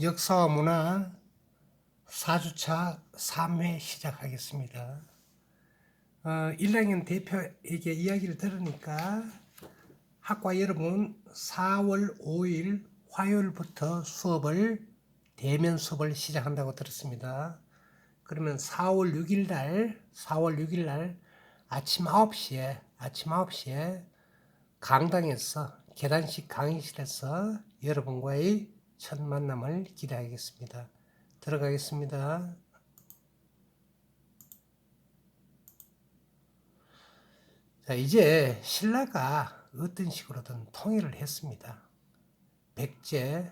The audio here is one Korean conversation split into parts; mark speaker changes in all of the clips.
Speaker 1: 역사와 문화 4주차 3회 시작하겠습니다. 1학년 대표에게 이야기를 들으니까 학과 여러분 4월 5일 화요일부터 대면 수업을 시작한다고 들었습니다. 그러면 4월 6일 날 아침 9시에 강당에서 계단식 강의실에서 여러분과의 첫 만남을 기대하겠습니다. 들어가겠습니다. 자, 이제 신라가 어떤 식으로든 통일을 했습니다. 백제,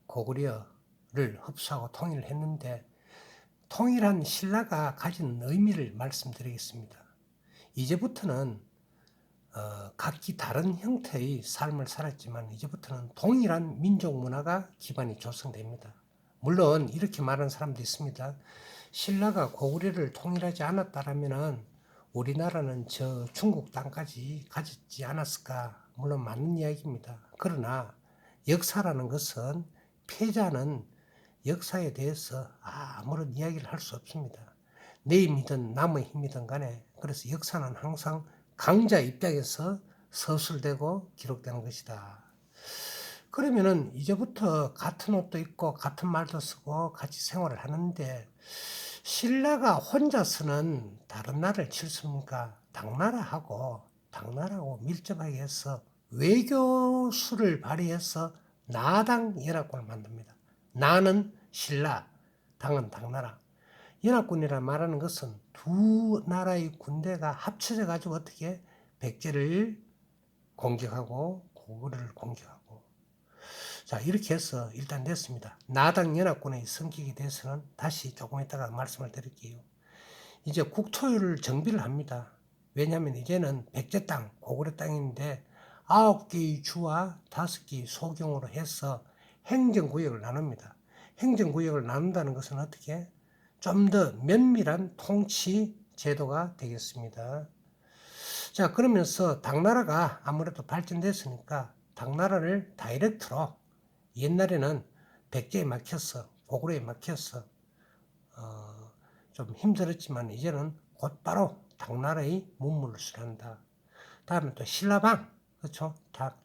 Speaker 1: 고구려를 흡수하고 통일을 했는데 통일한 신라가 가진 의미를 말씀드리겠습니다. 이제부터는 각기 다른 형태의 삶을 살았지만 이제부터는 동일한 민족 문화가 기반이 조성됩니다. 물론 이렇게 말하는 사람도 있습니다. 신라가 고구려를 통일하지 않았다라면 우리나라는 저 중국 땅까지 가졌지 않았을까? 물론 맞는 이야기입니다. 그러나 역사라는 것은 패자는 역사에 대해서 아무런 이야기를 할 수 없습니다. 내 힘이든 남의 힘이든 간에 그래서 역사는 항상 강자 입장에서 서술되고 기록되는 것이다. 그러면은 이제부터 같은 옷도 입고 같은 말도 쓰고 같이 생활을 하는데 신라가 혼자서는 다른 나라를 칠습니까? 당나라하고 밀접하게 해서 외교수를 발휘해서 나당 연합군을 만듭니다. 나는 신라, 당은 당나라. 연합군이라 말하는 것은 두 나라의 군대가 합쳐져 가지고 어떻게 백제를 공격하고 고구려를 공격하고 자 이렇게 해서 일단 됐습니다. 나당 연합군의 성격에 대해서는 다시 조금 이따가 말씀을 드릴게요. 이제 국토를 정비를 합니다. 왜냐하면 이제는 백제 땅, 고구려 땅인데 9개의 주와 5개의 소경으로 해서 행정구역을 나눕니다. 행정구역을 나눈다는 것은 어떻게? 좀 더 면밀한 통치 제도가 되겠습니다. 자, 그러면서 당나라가 아무래도 발전됐으니까 당나라를 다이렉트로 옛날에는 백제에 막혔어, 고구려에 막혔어, 좀 힘들었지만 이제는 곧바로 당나라의 문물을 수란다. 다음에 또 신라방, 그렇죠?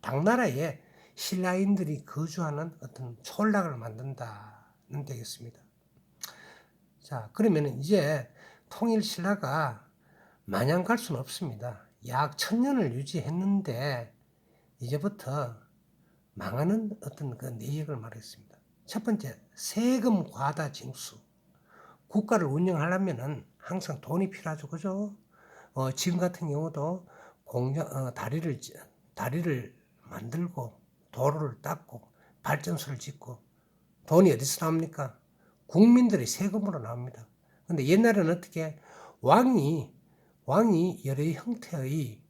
Speaker 1: 당나라에 신라인들이 거주하는 어떤 촌락을 만든다는 되겠습니다. 자, 그러면 이제 통일 신라가 마냥 갈 수는 없습니다. 약 1000년을 유지했는데 이제부터 망하는 어떤 그 내역을 말했습니다. 첫 번째, 세금 과다 징수. 국가를 운영하려면은 항상 돈이 필요하죠, 그죠? 지금 같은 경우도 다리를 만들고 도로를 닦고 발전소를 짓고 돈이 어디서 나옵니까? 국민들의 세금으로 나옵니다. 근데 옛날에는 어떻게 왕이 여러 형태의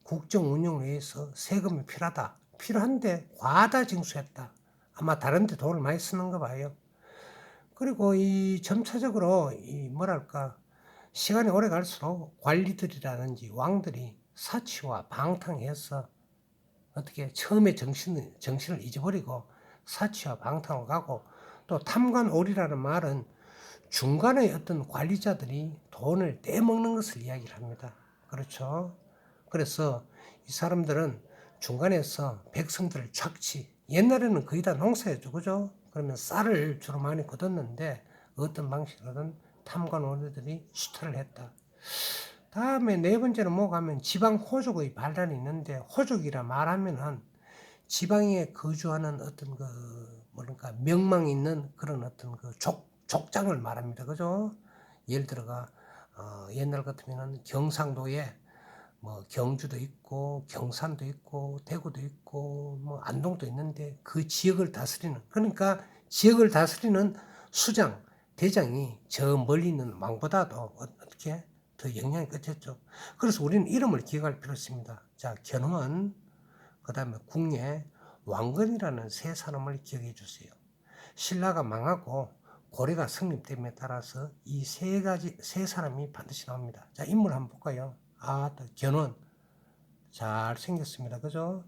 Speaker 1: 국정 운영을 위해서 세금이 필요한데 과다 징수했다. 아마 다른 데 돈을 많이 쓰는가 봐요. 그리고 이 점차적으로 시간이 오래 갈수록 관리들이라든지 왕들이 사치와 방탕해서 어떻게 처음에 정신을 잊어버리고 사치와 방탕을 가고 또 탐관오리라는 말은 중간에 어떤 관리자들이 돈을 떼먹는 것을 이야기를 합니다. 그렇죠? 그래서 이 사람들은 중간에서 백성들을 옛날에는 거의 다 농사였죠. 그죠? 그러면 쌀을 주로 많이 거뒀는데 어떤 방식으로든 탐관오리들이 수탈을 했다. 다음에 네 번째는 뭐가 하면 지방 호족의 반란이 있는데 호족이라 말하면은 지방에 거주하는 어떤 명망 있는 그런 어떤 족장을 말합니다. 그죠? 예를 들어가 옛날 같으면은 경상도에 경주도 있고 경산도 있고 대구도 있고 안동도 있는데 그 지역을 다스리는 그러니까 지역을 다스리는 수장 대장이 저 멀리 있는 왕보다도 어떻게 더 영향이 끝했죠. 그래서 우리는 이름을 기억할 필요 있습니다. 자, 견훤, 그 다음에 궁예, 왕건이라는 세 사람을 기억해 주세요. 신라가 망하고 고려가 성립됨에 따라서 이 세 사람이 반드시 나옵니다. 자, 인물 한번 볼까요? 견훤. 잘 생겼습니다. 그죠?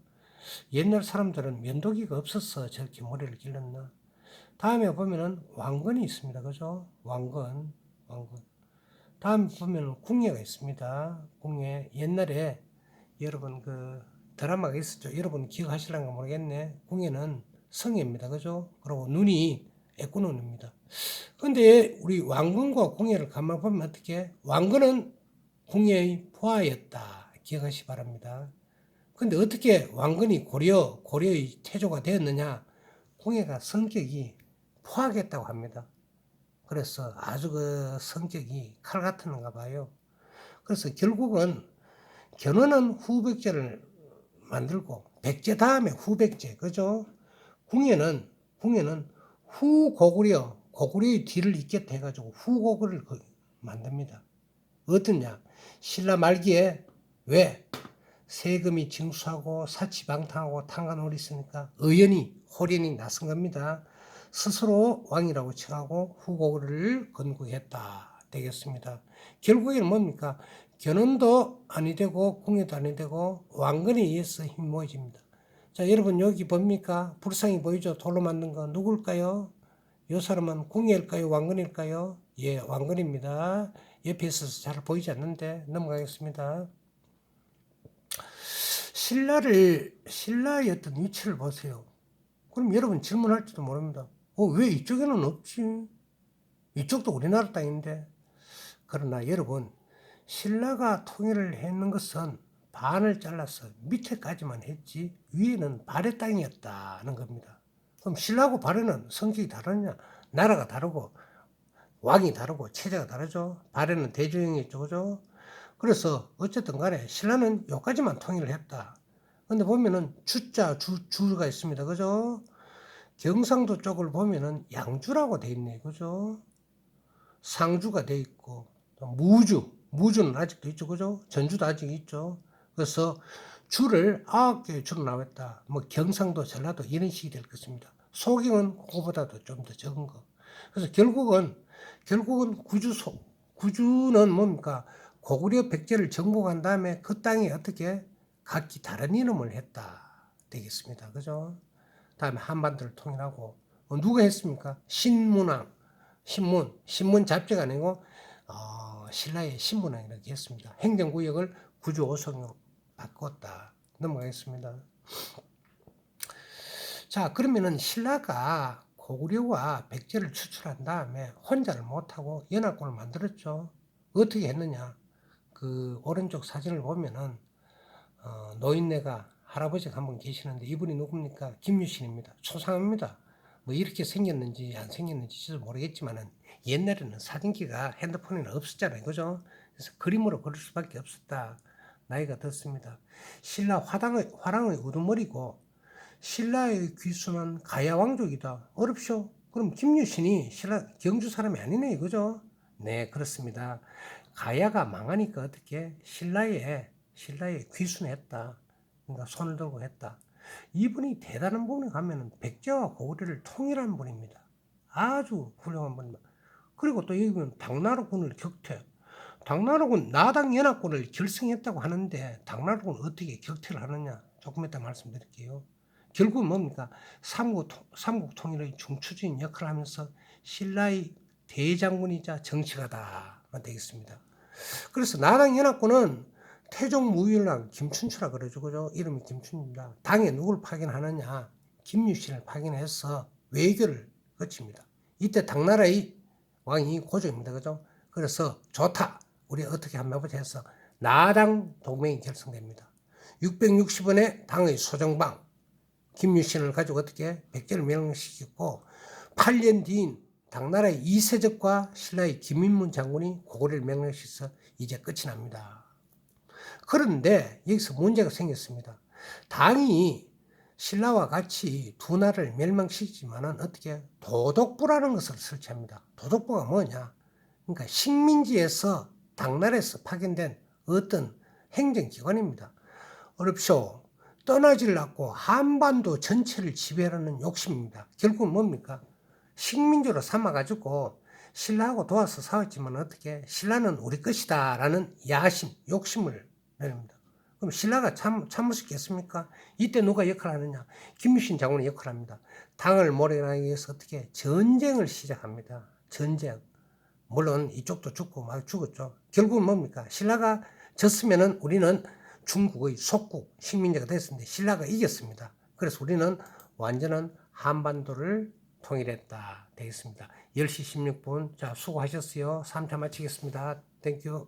Speaker 1: 옛날 사람들은 면도기가 없었어. 저렇게 머리를 길렀나? 다음에 보면은 왕건이 있습니다. 그죠? 왕건. 다음에 보면 궁예가 있습니다. 궁예. 옛날에 여러분 그 드라마가 있었죠. 여러분 기억하실란가 모르겠네. 궁예는 성예입니다. 그죠? 그리고 눈이 애꾸눈입니다. 근데 우리 왕건과 궁예를 가만 보면 어떻게? 왕건은 궁예의 포화였다. 기억하시 바랍니다. 근데 어떻게 왕건이 고려의 태조가 되었느냐? 궁예가 성격이 포악했다고 합니다. 그래서 아주 그 성격이 칼 같았는가 봐요. 그래서 결국은 견훤은 후백제를 만들고 백제 다음에 후백제, 그죠? 궁예는 고구려의 뒤를 잇겠다 해가지고 후고구려를 만듭니다. 어떠냐? 신라 말기에 왜 세금이 징수하고 사치방탕하고 탕관홀이 있으니까 의연이 호련이 나선 겁니다. 스스로 왕이라고 칭하고 후고구려를 건국했다 되겠습니다. 결국에는 뭡니까? 견훤도 아니 되고 궁예도 아니 되고 왕건에 의해서 힘이 모여집니다. 자, 여러분 여기 뭡니까? 불상이 보이죠? 돌로 만든 거 누굴까요? 이 사람은 궁예일까요? 왕건일까요? 예, 왕건입니다. 옆에 있어서 잘 보이지 않는데 넘어가겠습니다. 신라의 어떤 위치를 보세요. 그럼 여러분 질문할지도 모릅니다. 왜 이쪽에는 없지? 이쪽도 우리나라 땅인데. 그러나 여러분, 신라가 통일을 했는 것은 반을 잘라서 밑에까지만 했지 위에는 발의 땅이었다는 겁니다. 그럼 신라하고 발해는 성격이 다르냐? 나라가 다르고 왕이 다르고 체제가 다르죠. 발해는 대조영이었죠. 그죠? 그래서 어쨌든 간에 신라는 여기까지만 통일을 했다. 근데 보면은 주가 있습니다. 그죠? 경상도 쪽을 보면은 양주라고 돼 있네. 그죠? 상주가 돼 있고, 무주는 아직도 있죠. 그죠? 전주도 아직 있죠. 그래서 주를 9개의 주로 나왔다. 뭐 경상도, 전라도 이런 식이 될 것입니다. 소경은 그거보다도 좀 더 적은 거. 그래서 결국은 구주는 뭡니까? 고구려 백제를 정복한 다음에 그 땅이 어떻게 각기 다른 이름을 했다 되겠습니다. 그죠? 다음에 한반도를 통일하고 누가 했습니까? 신문 잡지가 아니고 신라의 신문왕이라고 했습니다. 행정구역을 구주 오성으로 바꿨다. 넘어가겠습니다. 자, 그러면은 신라가 고구려와 백제를 추출한 다음에 혼자를 못하고 연합군을 만들었죠. 어떻게 했느냐? 그 오른쪽 사진을 보면은 노인네가 할아버지가 한 분 계시는데 이분이 누굽니까? 김유신입니다. 초상합니다. 뭐 이렇게 생겼는지 안 생겼는지 저도 모르겠지만은 옛날에는 사진기가 핸드폰에는 없었잖아요. 그죠? 그래서 그림으로 그릴 수밖에 없었다. 나이가 든습니다. 신라 화랑의 우두머리고 신라의 귀순은 가야왕족이다. 어렵쇼? 그럼 김유신이 신라 경주 사람이 아니네. 그죠? 네, 그렇습니다. 가야가 망하니까 어떻게 신라에 귀순했다. 그러니까 손을 들고 했다. 이분이 대단한 분에 가면은 백제와 고구려를 통일한 분입니다. 아주 훌륭한 분입니다. 그리고 또 여기 보면 당나라군을 격퇴. 당나라군 나당 연합군을 결성했다고 하는데 당나라군은 어떻게 격퇴를 하느냐? 조금 이따 말씀드릴게요. 결국은 뭡니까? 삼국 통일의 중추적인 역할을 하면서 신라의 대장군이자 정치가다 되겠습니다. 그래서 나당 연합군은 태종 무일랑 김춘추라 그러죠. 그죠? 이름이 김춘입니다. 당에 누굴 파견하느냐? 김유신을 파견해서 외교를 거칩니다. 이때 당나라의 왕이 고조입니다. 그죠? 그래서 좋다. 우리 어떻게 한번 해보자 해서 나당 동맹이 결성됩니다. 660원의 당의 소정방 김유신을 가지고 어떻게 백제를 멸망시켰고 8년 뒤인 당나라의 이세적과 신라의 김인문 장군이 고구려를 멸망시켜서 이제 끝이 납니다. 그런데 여기서 문제가 생겼습니다. 당이 신라와 같이 두 나라를 멸망시키지만은 어떻게 도독부라는 것을 설치합니다. 도독부가 뭐냐? 그러니까 식민지에서 당나라에서 파견된 어떤 행정기관입니다. 어렵쇼. 떠나질 않고 한반도 전체를 지배하는 욕심입니다. 결국은 뭡니까? 식민지로 삼아가지고 신라하고 도와서 싸웠지만 어떻게 신라는 우리 것이다 라는 야심, 욕심을 내립니다. 그럼 신라가 참을 수 있겠습니까? 이때 누가 역할을 하느냐? 김유신 장군이 역할을 합니다. 당을 몰아내기 위해서 어떻게 전쟁을 시작합니다. 전쟁. 물론 이쪽도 죽고 막 죽었죠. 결국은 뭡니까? 신라가 졌으면은 우리는 중국의 속국 식민지가 됐었는데 신라가 이겼습니다. 그래서 우리는 완전한 한반도를 통일했다 되겠습니다. 10시 16분. 자, 수고하셨어요. 3차 마치겠습니다. 땡큐.